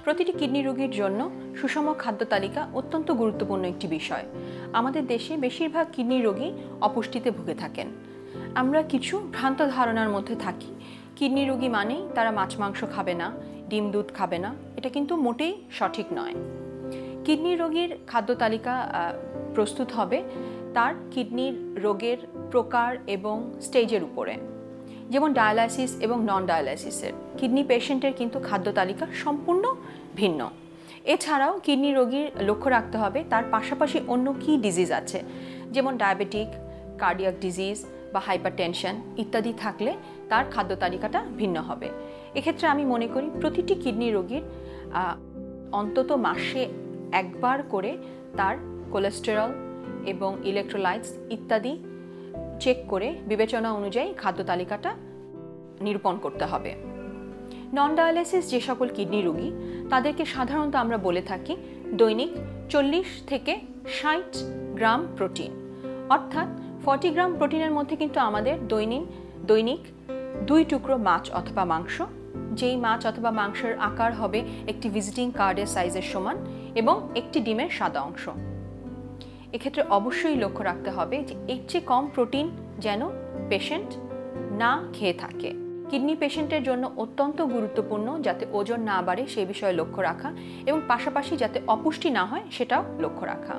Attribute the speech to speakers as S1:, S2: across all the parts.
S1: প্রতিটি কিডনি রোগীর জন্য সুষম খাদ্য তালিকা অত্যন্ত গুরুত্বপূর্ণ একটি বিষয়। আমাদের দেশে বেশিরভাগ কিডনি রোগী অপুষ্টিতে ভুগে থাকেন। আমরা কিছু ভ্রান্ত ধারণার মধ্যে থাকি, কিডনি রোগী মানেই তারা মাছ মাংস খাবে না, ডিম দুধ খাবে না। এটা কিন্তু মোটেই সঠিক নয়। কিডনি রোগীর খাদ্য তালিকা প্রস্তুত হবে তার কিডনির রোগের প্রকার এবং স্টেজের উপরে। যেমন ডায়ালাইসিস এবং নন ডায়ালাইসিসের কিডনি পেশেন্টের কিন্তু খাদ্য তালিকা সম্পূর্ণ ভিন্ন। এছাড়াও কিডনি রোগীর লক্ষ্য রাখতে হবে তার পাশাপাশি অন্য কী ডিজিজ আছে, যেমন ডায়াবেটিক, কার্ডিয়াক ডিজিজ বা হাইপারটেনশন ইত্যাদি থাকলে তার খাদ্য তালিকাটা ভিন্ন হবে। এক্ষেত্রে আমি মনে করি প্রতিটি কিডনি রোগীর অন্তত মাসে একবার করে তার কোলেস্টেরল এবং ইলেকট্রোলাইটস ইত্যাদি চেক করে বিবেচনা অনুযায়ী খাদ্য তালিকাটা নিরূপণ করতে হবে। নন ডায়ালাইসিস যে সকল কিডনি রোগী তাদেরকে সাধারণত আমরা বলে থাকি দৈনিক 40 থেকে 60 গ্রাম প্রোটিন, অর্থাৎ 40 গ্রাম প্রোটিনের মধ্যে কিন্তু আমাদের দৈনিক 2 টুকরো মাছ অথবা মাংস, যেই মাছ অথবা মাংসের আকার হবে একটি ভিজিটিং কার্ডের সাইজের সমান, এবং একটি ডিমের সাদা অংশ। এক্ষেত্রে অবশ্যই লক্ষ্য রাখতে হবে যে এর চেয়ে কম প্রোটিন যেন পেশেন্ট না খেয়ে থাকে। কিডনি পেশেন্টের জন্য অত্যন্ত গুরুত্বপূর্ণ যাতে ওজন না বাড়ে সেই বিষয়ে লক্ষ্য রাখা, এবং পাশাপাশি যাতে অপুষ্টি না হয় সেটাও লক্ষ্য রাখা।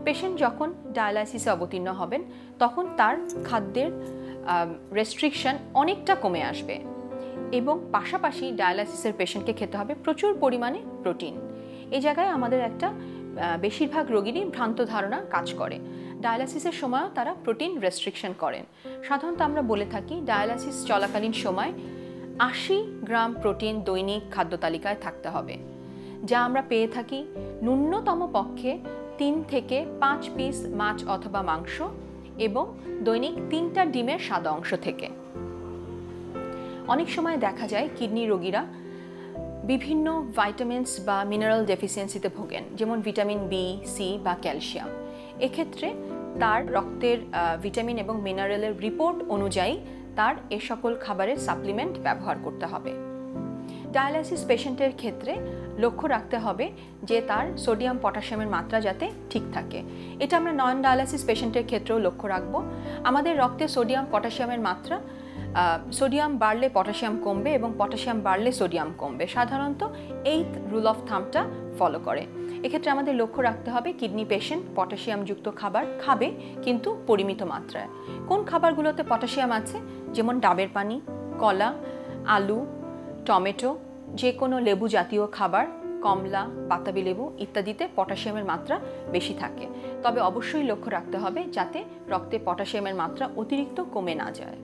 S1: পেশেন্ট যখন ডায়ালাইসিসে অবতীর্ণ হবেন তখন তার খাদ্যের রেস্ট্রিকশন অনেকটা কমে আসবে, এবং পাশাপাশি ডায়ালাইসিসের পেশেন্টকে খেতে হবে প্রচুর পরিমাণে প্রোটিন। এই জায়গায় আমাদের একটা বেশিরভাগ রোগীরই ভ্রান্ত ধারণা কাজ করে। ডায়ালাইসিসের সময়ও তারা প্রোটিন রেস্ট্রিকশন করেন। সাধারণত আমরা বলে থাকি ডায়ালাইসিস চলাকালীন সময় 80 গ্রাম প্রোটিন দৈনিক খাদ্য তালিকায় থাকতে হবে, যা আমরা পেয়ে থাকি ন্যূনতম পক্ষে 3 থেকে 5 পিস মাছ অথবা মাংস এবং দৈনিক 3টা ডিমের সাদা অংশ থেকে। অনেক সময় দেখা যায় কিডনি রোগীরা বিভিন্ন ভাইটামিনস বা মিনারেল ডেফিসিয়েন্সিতে ভোগেন, যেমন ভিটামিন বি, সি বা ক্যালসিয়াম। এক্ষেত্রে তার রক্তের ভিটামিন এবং মিনারেলের রিপোর্ট অনুযায়ী তার এ সকল খাবারের সাপ্লিমেন্ট ব্যবহার করতে হবে। ডায়ালাইসিস পেশেন্টের ক্ষেত্রে লক্ষ্য রাখতে হবে যে তার সোডিয়াম পটাশিয়ামের মাত্রা যাতে ঠিক থাকে। এটা আমরা নন ডায়ালাইসিস পেশেন্টের ক্ষেত্রেও লক্ষ্য রাখব। আমাদের রক্তে সোডিয়াম পটাশিয়ামের মাত্রা, সোডিয়াম বাড়লে পটাশিয়াম কমবে এবং পটাশিয়াম বাড়লে সোডিয়াম কমবে, সাধারণত 8th রুল অফ থাম্বটা ফলো করে। এক্ষেত্রে আমাদের লক্ষ্য রাখতে হবে কিডনি পেশেন্ট পটাশিয়ামযুক্ত খাবার খাবে, কিন্তু পরিমিত মাত্রায়। কোন খাবারগুলোতে পটাশিয়াম আছে, যেমন ডাবের পানি, কলা, আলু, টমেটো, যে কোনো লেবু জাতীয় খাবার, কমলা, বাতাবি লেবু ইত্যাদিতে পটাশিয়ামের মাত্রা বেশি থাকে। তবে অবশ্যই লক্ষ্য রাখতে হবে যাতে রক্তে পটাশিয়ামের মাত্রা অতিরিক্ত কমে না যায়।